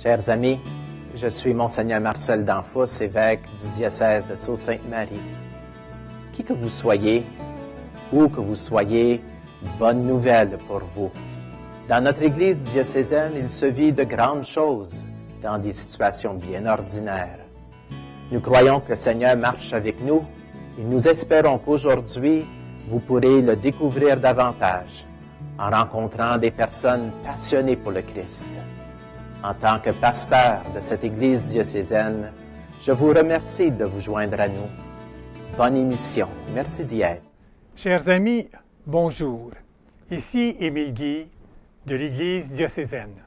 Chers amis, je suis Monseigneur Marcel Danfous, évêque du diocèse de Sault-Sainte-Marie. Qui que vous soyez, où que vous soyez, bonne nouvelle pour vous. Dans notre Église diocésaine, il se vit de grandes choses dans des situations bien ordinaires. Nous croyons que le Seigneur marche avec nous et nous espérons qu'aujourd'hui, vous pourrez le découvrir davantage en rencontrant des personnes passionnées pour le Christ. En tant que pasteur de cette Église diocésaine, je vous remercie de vous joindre à nous. Bonne émission. Merci d'y être. Chers amis, bonjour. Ici Émile Guy de l'Église diocésaine.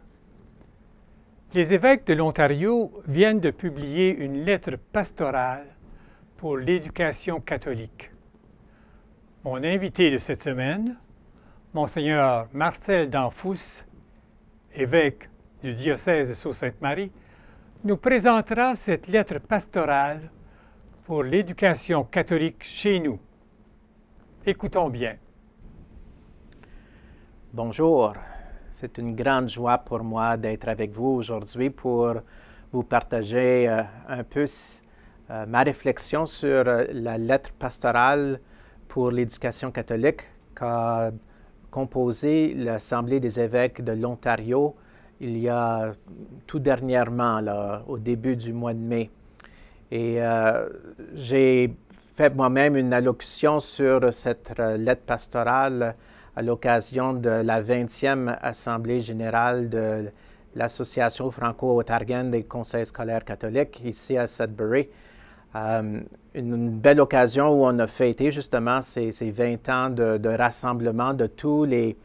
Les évêques de l'Ontario viennent de publier une lettre pastorale pour l'éducation catholique. Mon invité de cette semaine, Monseigneur Marcel Danfous, évêque du diocèse de Sault-Sainte-Marie, nous présentera cette lettre pastorale pour l'éducation catholique chez nous. Écoutons bien. Bonjour, c'est une grande joie pour moi d'être avec vous aujourd'hui pour vous partager un peu ma réflexion sur la lettre pastorale pour l'éducation catholique qu'a composée l'Assemblée des évêques de l'Ontario il y a tout dernièrement, là, au début du mois de mai. Et j'ai fait moi-même une allocution sur cette lettre pastorale à l'occasion de la 20e Assemblée générale de l'Association franco-ontarienne des conseils scolaires catholiques ici à Sudbury. Une belle occasion où on a fêté justement ces 20 ans de rassemblement de tous les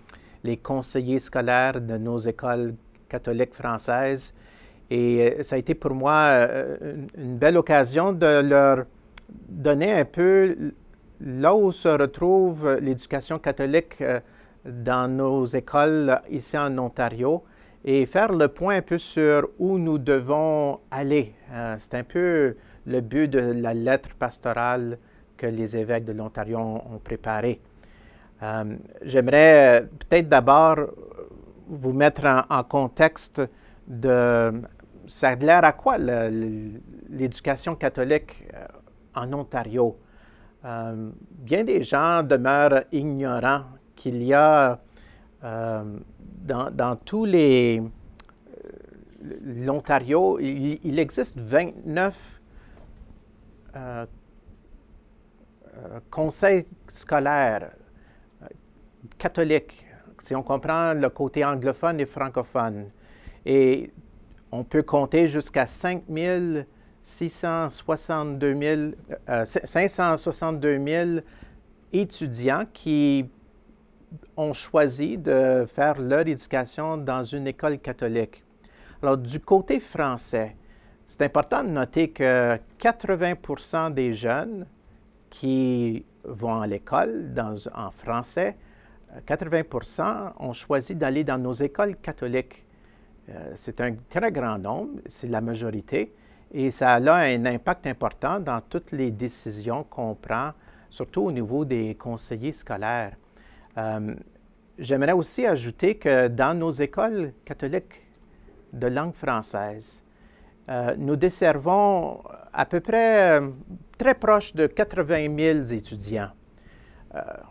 conseillers scolaires de nos écoles catholiques françaises. Et ça a été pour moi une belle occasion de leur donner un peu là où se retrouve l'éducation catholique dans nos écoles ici en Ontario et faire le point un peu sur où nous devons aller. C'est un peu le but de la lettre pastorale que les évêques de l'Ontario ont préparée. J'aimerais peut-être d'abord vous mettre en contexte de ça a l'air à quoi l'éducation catholique en Ontario. Bien des gens demeurent ignorants qu'il y a dans tous l'Ontario, il existe 29 conseils scolaires catholiques, si on comprend le côté anglophone et francophone. Et on peut compter jusqu'à 562 000 étudiants qui ont choisi de faire leur éducation dans une école catholique. Alors, du côté français, c'est important de noter que 80% des jeunes qui vont à l'école en français, 80% ont choisi d'aller dans nos écoles catholiques. C'est un très grand nombre, c'est la majorité, et ça a un impact important dans toutes les décisions qu'on prend, surtout au niveau des conseillers scolaires. J'aimerais aussi ajouter que dans nos écoles catholiques de langue française, nous desservons à peu près très proche de 80 000 étudiants.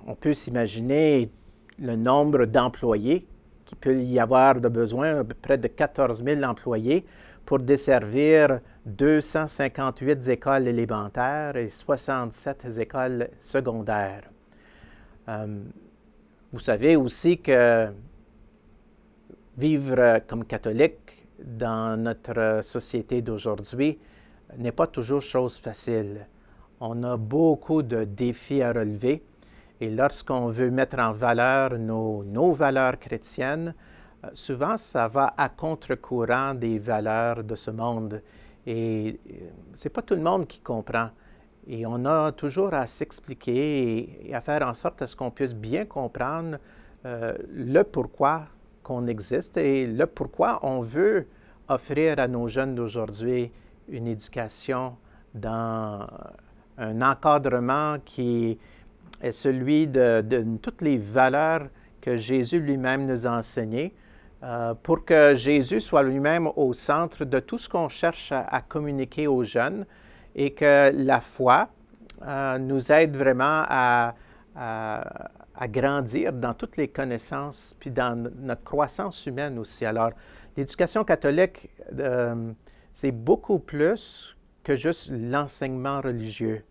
On peut s'imaginer le nombre d'employés qu'il peut y avoir de besoin, à peu près de 14 000 employés pour desservir 258 écoles élémentaires et 67 écoles secondaires. Vous savez aussi que vivre comme catholique dans notre société d'aujourd'hui n'est pas toujours chose facile. On a beaucoup de défis à relever. Et lorsqu'on veut mettre en valeur nos valeurs chrétiennes, souvent ça va à contre-courant des valeurs de ce monde. Et ce n'est pas tout le monde qui comprend. Et on a toujours à s'expliquer et à faire en sorte à ce qu'on puisse bien comprendre le pourquoi qu'on existe et le pourquoi on veut offrir à nos jeunes d'aujourd'hui une éducation dans un encadrement qui est celui de toutes les valeurs que Jésus lui-même nous a enseignées, pour que Jésus soit lui-même au centre de tout ce qu'on cherche à communiquer aux jeunes et que la foi nous aide vraiment à grandir dans toutes les connaissances puis dans notre croissance humaine aussi. Alors, l'éducation catholique, c'est beaucoup plus que juste l'enseignement religieux.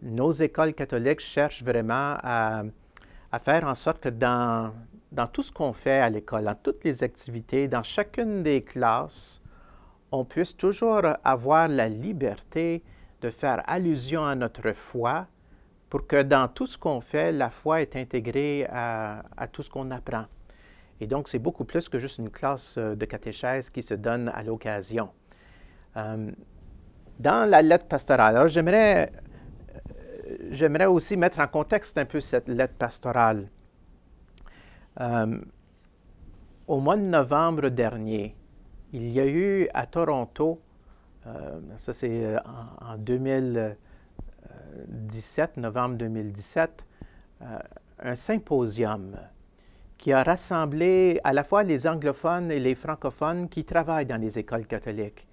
Nos écoles catholiques cherchent vraiment à faire en sorte que dans tout ce qu'on fait à l'école, dans toutes les activités, dans chacune des classes, on puisse toujours avoir la liberté de faire allusion à notre foi pour que dans tout ce qu'on fait, la foi est intégrée à tout ce qu'on apprend. Et donc, c'est beaucoup plus que juste une classe de catéchèse qui se donne à l'occasion. Dans la lettre pastorale, alors j'aimerais aussi mettre en contexte un peu cette lettre pastorale. Au mois de novembre dernier, il y a eu à Toronto, ça c'est en 2017, novembre 2017, un symposium qui a rassemblé à la fois les anglophones et les francophones qui travaillent dans les écoles catholiques.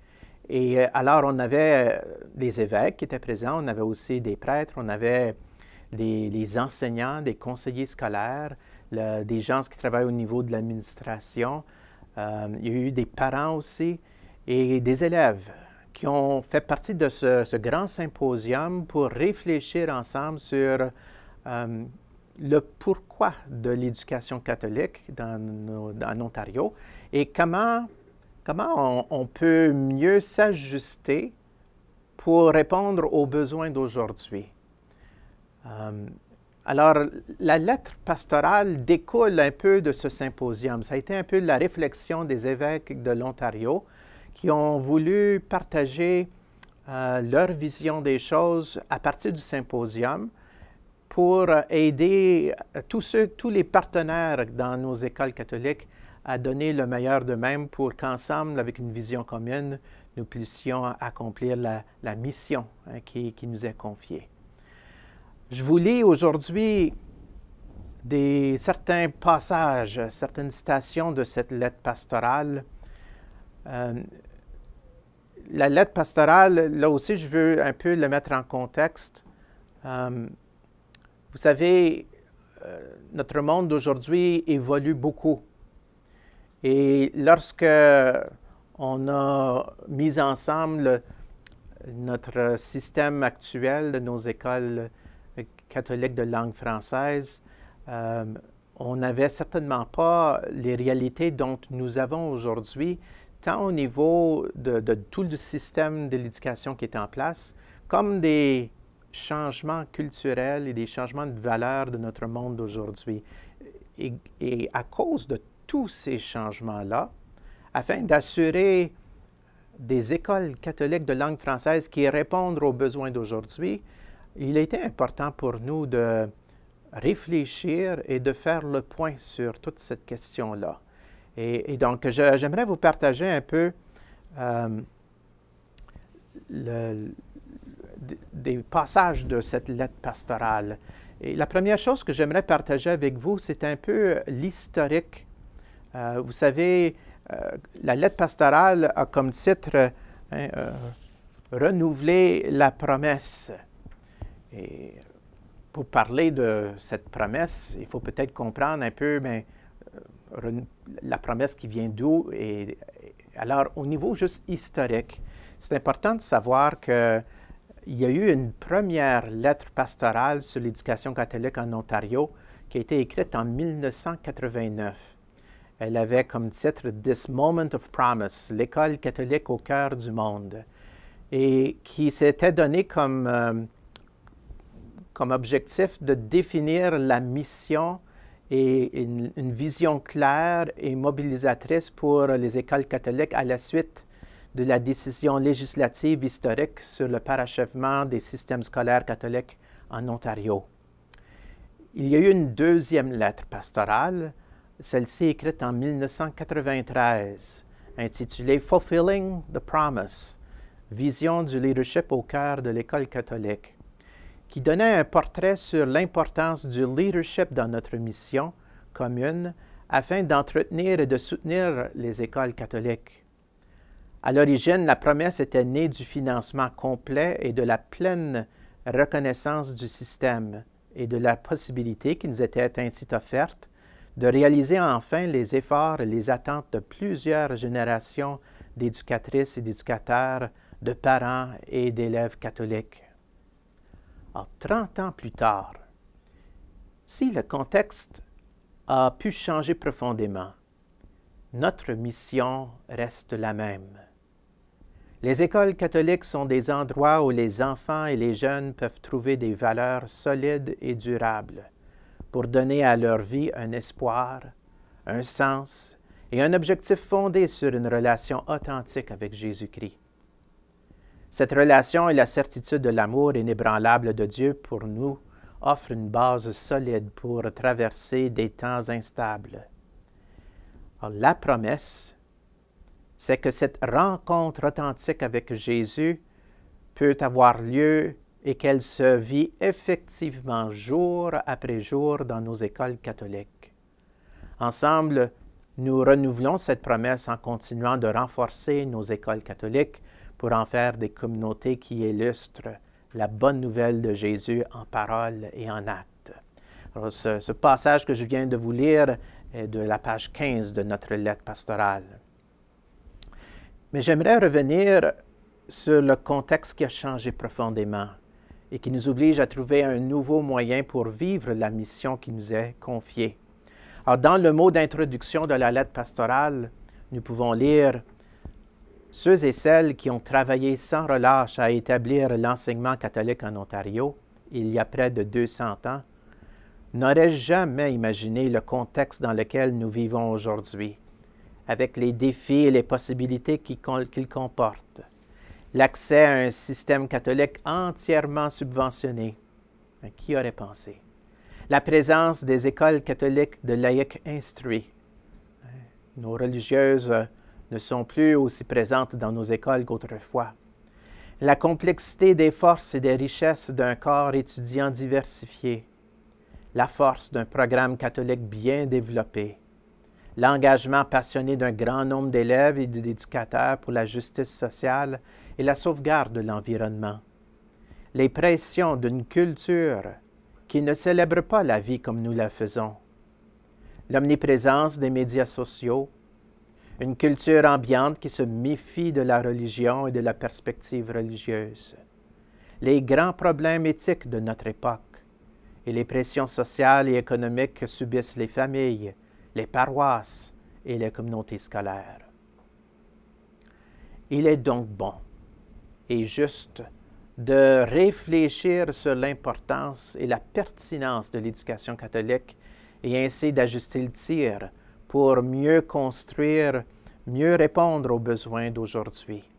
Et alors, on avait des évêques qui étaient présents, on avait aussi des prêtres, on avait les enseignants, des conseillers scolaires, des gens qui travaillent au niveau de l'administration. Il y a eu des parents aussi et des élèves qui ont fait partie de ce grand symposium pour réfléchir ensemble sur le pourquoi de l'éducation catholique en Ontario et comment on peut mieux s'ajuster pour répondre aux besoins d'aujourd'hui. Alors, la lettre pastorale découle un peu de ce symposium. Ça a été un peu la réflexion des évêques de l'Ontario qui ont voulu partager leur vision des choses à partir du symposium pour aider tous les partenaires dans nos écoles catholiques à donner le meilleur d'eux-mêmes pour qu'ensemble, avec une vision commune, nous puissions accomplir la mission qui nous est confiée. Je vous lis aujourd'hui certains passages, certaines citations de cette lettre pastorale. La lettre pastorale, là aussi, je veux un peu le mettre en contexte. Vous savez, notre monde d'aujourd'hui évolue beaucoup. Et lorsque on a mis ensemble notre système actuel de nos écoles catholiques de langue française, on n'avait certainement pas les réalités dont nous avons aujourd'hui, tant au niveau de tout le système de l'éducation qui est en place, comme des changements culturels et des changements de valeurs de notre monde d'aujourd'hui. Et à cause de tous ces changements-là, afin d'assurer des écoles catholiques de langue française qui répondent aux besoins d'aujourd'hui, il était important pour nous de réfléchir et de faire le point sur toute cette question-là. Et donc, j'aimerais vous partager un peu des passages de cette lettre pastorale. Et la première chose que j'aimerais partager avec vous, c'est un peu l'historique. Vous savez, la lettre pastorale a comme titre Renouveler la promesse. Et pour parler de cette promesse, il faut peut-être comprendre un peu la promesse qui vient d'où. Et alors, au niveau juste historique, c'est important de savoir qu'il y a eu une première lettre pastorale sur l'éducation catholique en Ontario qui a été écrite en 1989. Elle avait comme titre « This Moment of Promise », l'école catholique au cœur du monde, et qui s'était donné comme objectif de définir la mission et une vision claire et mobilisatrice pour les écoles catholiques à la suite de la décision législative historique sur le parachèvement des systèmes scolaires catholiques en Ontario. Il y a eu une deuxième lettre pastorale, celle-ci écrite en 1993, intitulée « Fulfilling the Promise », vision du leadership au cœur de l'école catholique, qui donnait un portrait sur l'importance du leadership dans notre mission commune afin d'entretenir et de soutenir les écoles catholiques. À l'origine, la promesse était née du financement complet et de la pleine reconnaissance du système et de la possibilité qui nous était ainsi offerte de réaliser enfin les efforts et les attentes de plusieurs générations d'éducatrices et d'éducateurs, de parents et d'élèves catholiques. Alors, 30 ans plus tard, si le contexte a pu changer profondément, notre mission reste la même. Les écoles catholiques sont des endroits où les enfants et les jeunes peuvent trouver des valeurs solides et durables pour donner à leur vie un espoir, un sens et un objectif fondé sur une relation authentique avec Jésus-Christ. Cette relation et la certitude de l'amour inébranlable de Dieu pour nous offrent une base solide pour traverser des temps instables. Alors, la promesse, c'est que cette rencontre authentique avec Jésus peut avoir lieu et qu'elle se vit effectivement jour après jour dans nos écoles catholiques. Ensemble, nous renouvelons cette promesse en continuant de renforcer nos écoles catholiques pour en faire des communautés qui illustrent la bonne nouvelle de Jésus en parole et en acte. Alors, ce passage que je viens de vous lire est de la page 15 de notre lettre pastorale. Mais j'aimerais revenir sur le contexte qui a changé profondément et qui nous oblige à trouver un nouveau moyen pour vivre la mission qui nous est confiée. Alors, dans le mot d'introduction de la lettre pastorale, nous pouvons lire « Ceux et celles qui ont travaillé sans relâche à établir l'enseignement catholique en Ontario, il y a près de 200 ans, n'auraient jamais imaginé le contexte dans lequel nous vivons aujourd'hui, avec les défis et les possibilités qu'il comporte. L'accès à un système catholique entièrement subventionné. Qui aurait pensé? La présence des écoles catholiques de laïcs instruits. Nos religieuses ne sont plus aussi présentes dans nos écoles qu'autrefois. La complexité des forces et des richesses d'un corps étudiant diversifié. La force d'un programme catholique bien développé. L'engagement passionné d'un grand nombre d'élèves et d'éducateurs pour la justice sociale et la sauvegarde de l'environnement. Les pressions d'une culture qui ne célèbre pas la vie comme nous la faisons. L'omniprésence des médias sociaux. Une culture ambiante qui se méfie de la religion et de la perspective religieuse. Les grands problèmes éthiques de notre époque et les pressions sociales et économiques que subissent les familles, les paroisses et les communautés scolaires. Il est donc bon et juste de réfléchir sur l'importance et la pertinence de l'éducation catholique et ainsi d'ajuster le tir pour mieux construire, mieux répondre aux besoins d'aujourd'hui.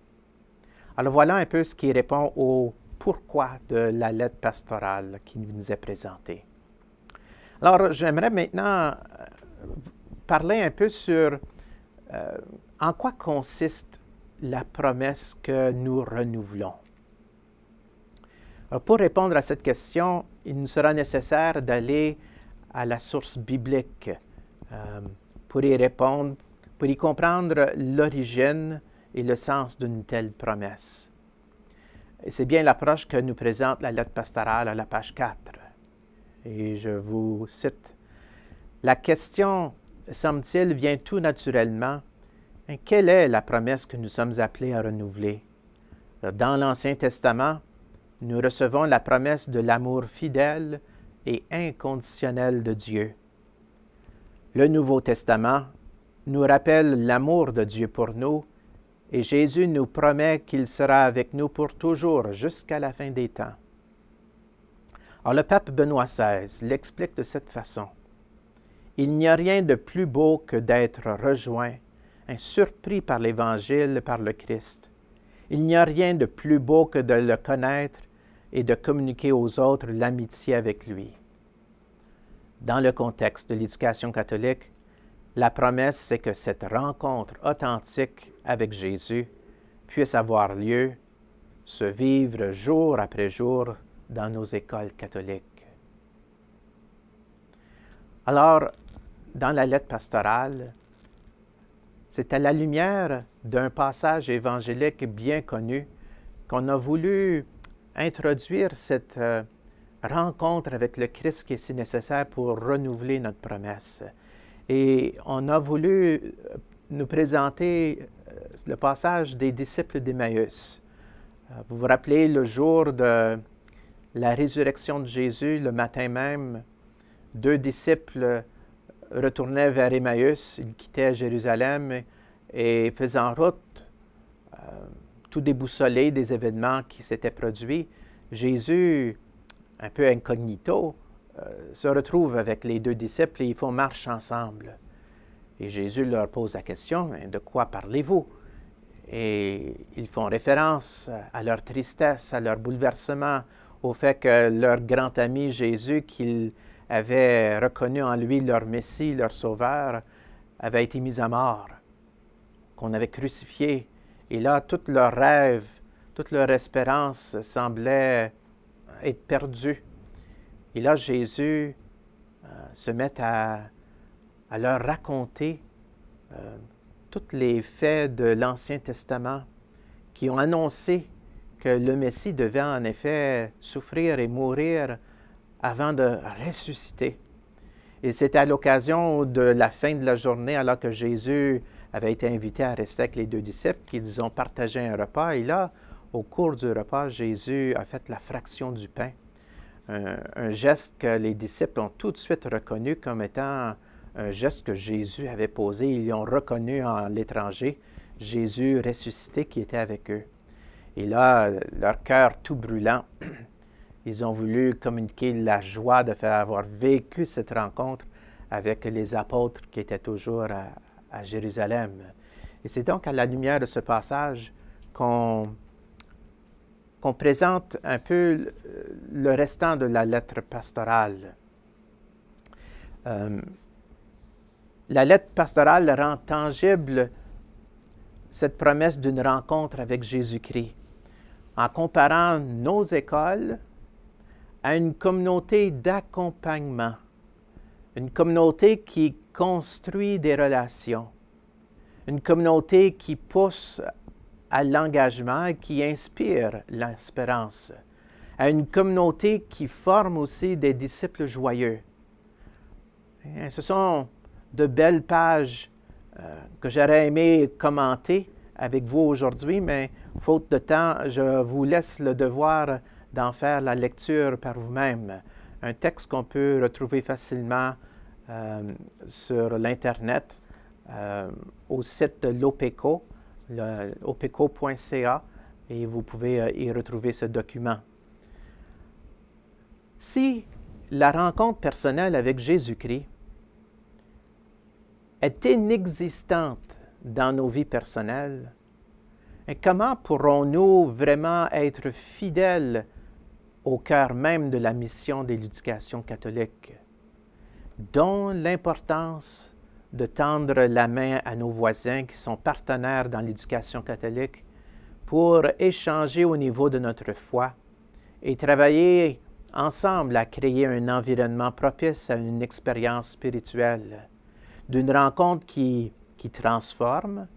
Alors voilà un peu ce qui répond au pourquoi de la lettre pastorale qui nous est présentée. Alors j'aimerais maintenant parler un peu sur en quoi consiste la promesse que nous renouvelons. Alors, pour répondre à cette question, il nous sera nécessaire d'aller à la source biblique pour y répondre, pour y comprendre l'origine et le sens d'une telle promesse. Et c'est bien l'approche que nous présente la lettre pastorale à la page 4. Et je vous cite. La question, semble-t-il, vient tout naturellement. Quelle est la promesse que nous sommes appelés à renouveler? Dans l'Ancien Testament, nous recevons la promesse de l'amour fidèle et inconditionnel de Dieu. Le Nouveau Testament nous rappelle l'amour de Dieu pour nous et Jésus nous promet qu'il sera avec nous pour toujours jusqu'à la fin des temps. Alors le pape Benoît XVI l'explique de cette façon. Il n'y a rien de plus beau que d'être rejoint, surpris par l'Évangile, par le Christ. Il n'y a rien de plus beau que de le connaître et de communiquer aux autres l'amitié avec lui. Dans le contexte de l'éducation catholique, la promesse, c'est que cette rencontre authentique avec Jésus puisse avoir lieu, se vivre jour après jour dans nos écoles catholiques. Alors, dans la lettre pastorale, c'est à la lumière d'un passage évangélique bien connu qu'on a voulu introduire cette rencontre avec le Christ qui est si nécessaire pour renouveler notre promesse. Et on a voulu nous présenter le passage des disciples d'Emmaüs. Vous vous rappelez le jour de la résurrection de Jésus, le matin même, 2 disciples retournaient vers Emmaüs, ils quittaient Jérusalem et faisaient en route, tout déboussolés des événements qui s'étaient produits. Jésus, un peu incognito, se retrouve avec les 2 disciples et ils font marche ensemble. Et Jésus leur pose la question, « De quoi parlez-vous? » Et ils font référence à leur tristesse, à leur bouleversement, au fait que leur grand ami Jésus, qu'ils avaient reconnu en lui leur Messie, leur Sauveur, avait été mis à mort, qu'on avait crucifié. Et là, tous leurs rêves, toute leur espérance semblait être perdue. Et là, Jésus se met à leur raconter tous les faits de l'Ancien Testament qui ont annoncé que le Messie devait en effet souffrir et mourir avant de ressusciter. Et c'était à l'occasion de la fin de la journée, alors que Jésus avait été invité à rester avec les 2 disciples, qu'ils ont partagé un repas. Et là, au cours du repas, Jésus a fait la fraction du pain. Un geste que les disciples ont tout de suite reconnu comme étant un geste que Jésus avait posé. Ils l'ont reconnu en l'étranger, Jésus ressuscité qui était avec eux. Et là, leur cœur tout brûlant, ils ont voulu communiquer la joie de faire avoir vécu cette rencontre avec les apôtres qui étaient toujours à Jérusalem. Et c'est donc à la lumière de ce passage qu'on présente un peu le restant de la lettre pastorale. La lettre pastorale rend tangible cette promesse d'une rencontre avec Jésus-Christ en comparant nos écoles à une communauté d'accompagnement, une communauté qui construit des relations, une communauté qui pousse à l'engagement et qui inspire l'espérance, à une communauté qui forme aussi des disciples joyeux. Et ce sont de belles pages que j'aurais aimé commenter avec vous aujourd'hui, mais faute de temps, je vous laisse le devoir d'en faire la lecture par vous-même. Un texte qu'on peut retrouver facilement sur l'Internet, au site de l'OPECO, opeco.ca, et vous pouvez y retrouver ce document. Si la rencontre personnelle avec Jésus-Christ est inexistante dans nos vies personnelles, et comment pourrons-nous vraiment être fidèles au cœur même de la mission de l'éducation catholique, dont l'importance de tendre la main à nos voisins qui sont partenaires dans l'éducation catholique pour échanger au niveau de notre foi et travailler ensemble à créer un environnement propice à une expérience spirituelle, d'une rencontre qui transforme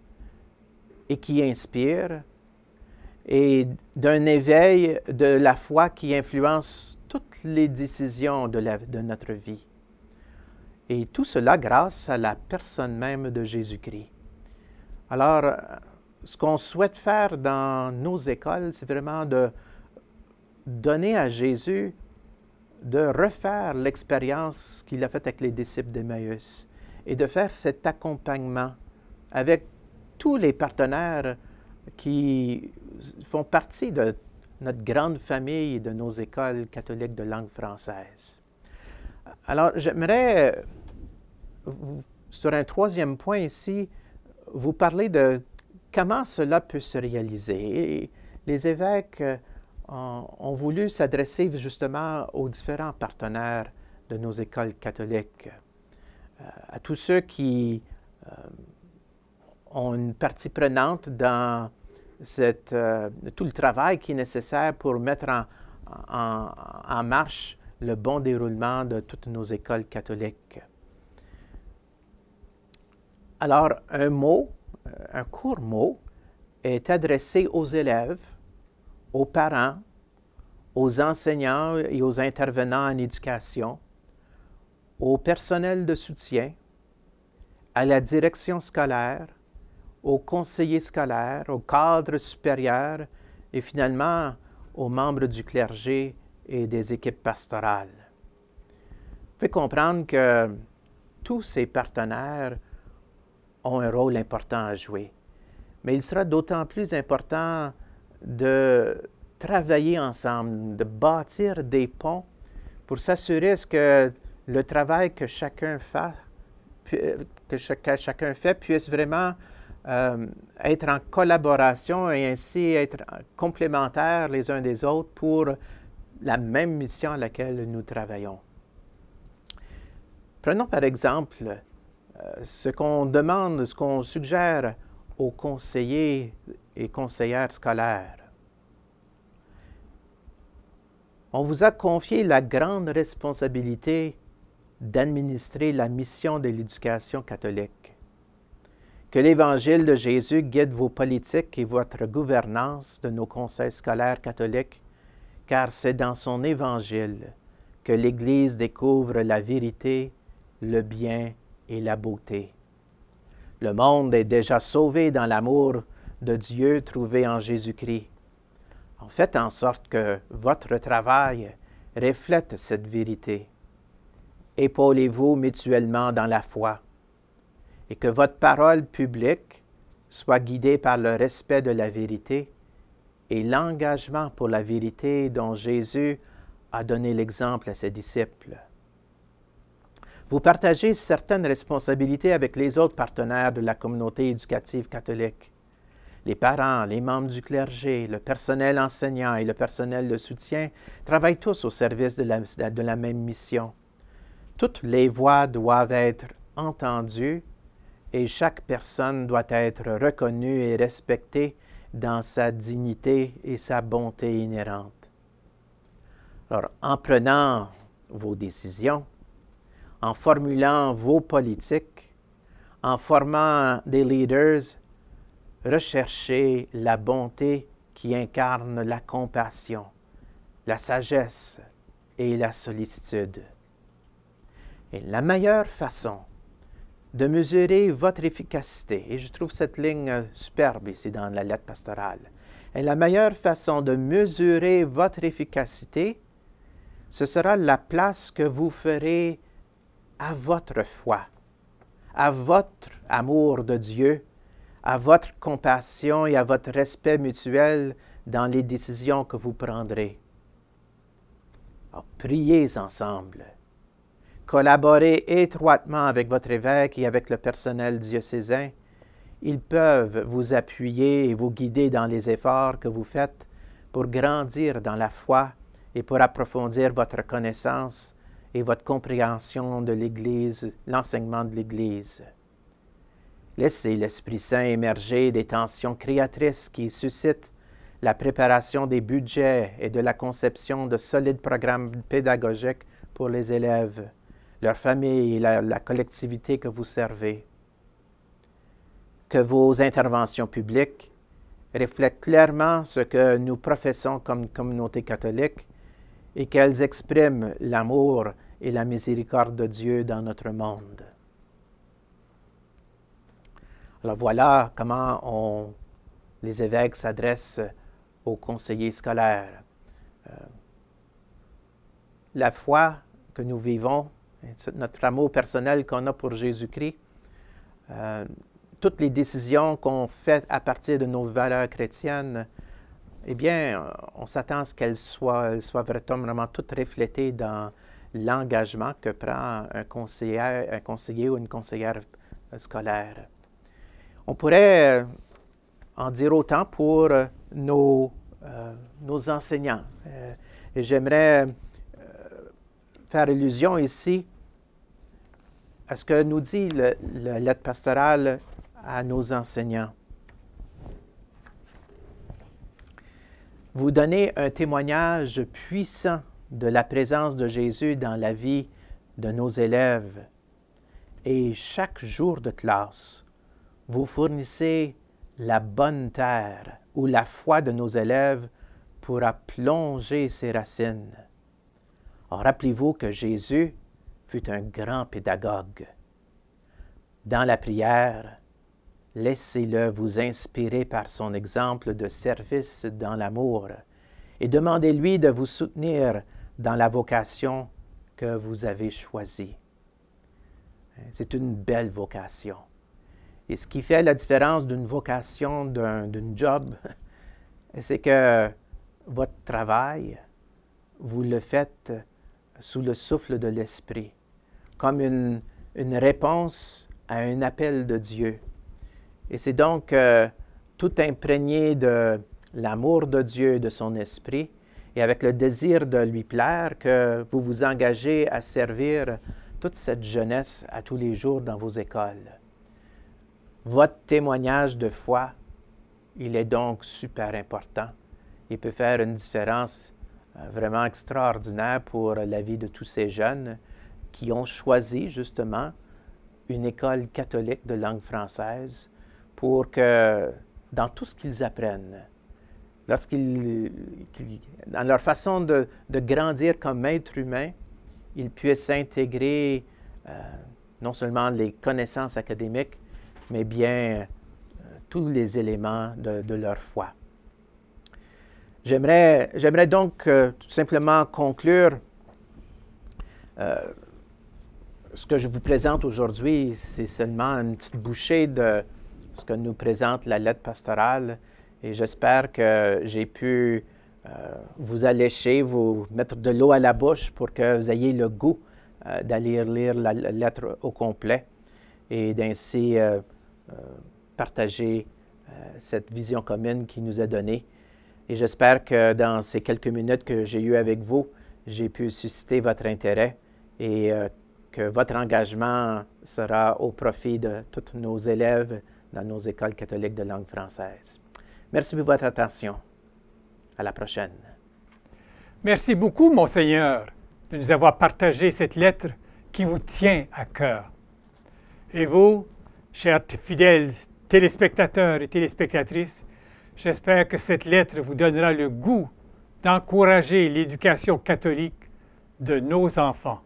et qui inspire, et d'un éveil de la foi qui influence toutes les décisions de notre vie. Et tout cela grâce à la personne même de Jésus-Christ. Alors, ce qu'on souhaite faire dans nos écoles, c'est vraiment de donner à Jésus de refaire l'expérience qu'il a faite avec les disciples d'Emmaüs et de faire cet accompagnement avec tous les partenaires qui font partie de notre grande famille de nos écoles catholiques de langue française. Alors, j'aimerais, sur un troisième point ici, vous parler de comment cela peut se réaliser. Et les évêques ont voulu s'adresser justement aux différents partenaires de nos écoles catholiques, à tous ceux qui ont une partie prenante dans tout le travail qui est nécessaire pour mettre en marche le bon déroulement de toutes nos écoles catholiques. Alors, un court mot est adressé aux élèves, aux parents, aux enseignants et aux intervenants en éducation, au personnel de soutien, à la direction scolaire, aux conseillers scolaires, aux cadres supérieurs et finalement aux membres du clergé et des équipes pastorales. Vous pouvez comprendre que tous ces partenaires ont un rôle important à jouer. Mais il sera d'autant plus important de travailler ensemble, de bâtir des ponts pour s'assurer que le travail que chacun fait, puisse vraiment être en collaboration et ainsi être complémentaires les uns des autres pour la même mission à laquelle nous travaillons. Prenons par exemple ce qu'on demande, ce qu'on suggère aux conseillers et conseillères scolaires. On vous a confié la grande responsabilité d'administrer la mission de l'éducation catholique. Que l'Évangile de Jésus guide vos politiques et votre gouvernance de nos conseils scolaires catholiques, car c'est dans son Évangile que l'Église découvre la vérité, le bien et la beauté. Le monde est déjà sauvé dans l'amour de Dieu trouvé en Jésus-Christ. Faites en sorte que votre travail reflète cette vérité. Épaulez-vous mutuellement dans la foi et que votre parole publique soit guidée par le respect de la vérité et l'engagement pour la vérité dont Jésus a donné l'exemple à ses disciples. Vous partagez certaines responsabilités avec les autres partenaires de la communauté éducative catholique. Les parents, les membres du clergé, le personnel enseignant et le personnel de soutien travaillent tous au service de la même mission. Toutes les voix doivent être entendues et chaque personne doit être reconnue et respectée dans sa dignité et sa bonté inhérente. Alors, en prenant vos décisions, en formulant vos politiques, en formant des leaders, recherchez la bonté qui incarne la compassion, la sagesse et la sollicitude. Et la meilleure façon de mesurer votre efficacité, et je trouve cette ligne superbe ici dans la lettre pastorale, et la meilleure façon de mesurer votre efficacité, ce sera la place que vous ferez à votre foi, à votre amour de Dieu, à votre compassion et à votre respect mutuel dans les décisions que vous prendrez. Alors, priez ensemble. Collaborez étroitement avec votre évêque et avec le personnel diocésain. Ils peuvent vous appuyer et vous guider dans les efforts que vous faites pour grandir dans la foi et pour approfondir votre connaissance et votre compréhension de l'Église, l'enseignement de l'Église. Laissez l'Esprit Saint émerger des tensions créatrices qui suscitent la préparation des budgets et de la conception de solides programmes pédagogiques pour les élèves, leurs familles et la collectivité que vous servez. Que vos interventions publiques reflètent clairement ce que nous professons comme communauté catholique et qu'elles expriment l'amour et la miséricorde de Dieu dans notre monde. Alors voilà comment les évêques s'adressent aux conseillers scolaires. La foi que nous vivons, notre amour personnel qu'on a pour Jésus-Christ, toutes les décisions qu'on fait à partir de nos valeurs chrétiennes, eh bien, on s'attend à ce qu'elles soient vraiment toutes reflétées dans l'engagement que prend un conseiller ou une conseillère scolaire. On pourrait en dire autant pour nos enseignants. Et j'aimerais faire allusion ici à ce que nous dit la lettre pastorale à nos enseignants. Vous donnez un témoignage puissant de la présence de Jésus dans la vie de nos élèves. Et chaque jour de classe, vous fournissez la bonne terre où la foi de nos élèves pourra plonger ses racines. Or, rappelez-vous que Jésus fut un grand pédagogue. Dans la prière, laissez-le vous inspirer par son exemple de service dans l'amour et demandez-lui de vous soutenir dans la vocation que vous avez choisie. C'est une belle vocation. Et ce qui fait la différence d'une vocation, d'une job, c'est que votre travail, vous le faites sous le souffle de l'Esprit, comme une réponse à un appel de Dieu. Et c'est donc tout imprégné de l'amour de Dieu et de son Esprit, et avec le désir de lui plaire, que vous vous engagez à servir toute cette jeunesse à tous les jours dans vos écoles. Votre témoignage de foi, il est donc super important. Il peut faire une différence vraiment extraordinaire pour la vie de tous ces jeunes qui ont choisi justement une école catholique de langue française pour que dans tout ce qu'ils apprennent, dans leur façon de grandir comme être humain, ils puissent intégrer non seulement les connaissances académiques, mais bien tous les éléments de leur foi. J'aimerais donc tout simplement conclure. Ce que je vous présente aujourd'hui, c'est seulement une petite bouchée de ce que nous présente la lettre pastorale. Et j'espère que j'ai pu vous allécher, vous mettre de l'eau à la bouche pour que vous ayez le goût d'aller lire la lettre au complet et d'ainsi partager cette vision commune qui nous est donnée. Et j'espère que dans ces quelques minutes que j'ai eues avec vous, j'ai pu susciter votre intérêt et que votre engagement sera au profit de tous nos élèves dans nos écoles catholiques de langue française. Merci pour votre attention. À la prochaine. Merci beaucoup, Monseigneur, de nous avoir partagé cette lettre qui vous tient à cœur. Et vous, chers fidèles téléspectateurs et téléspectatrices, j'espère que cette lettre vous donnera le goût d'encourager l'éducation catholique de nos enfants.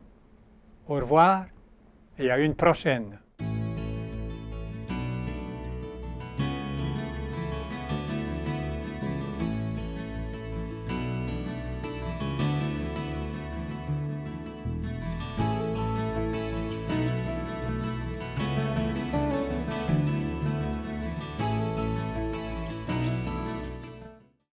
Au revoir et à une prochaine.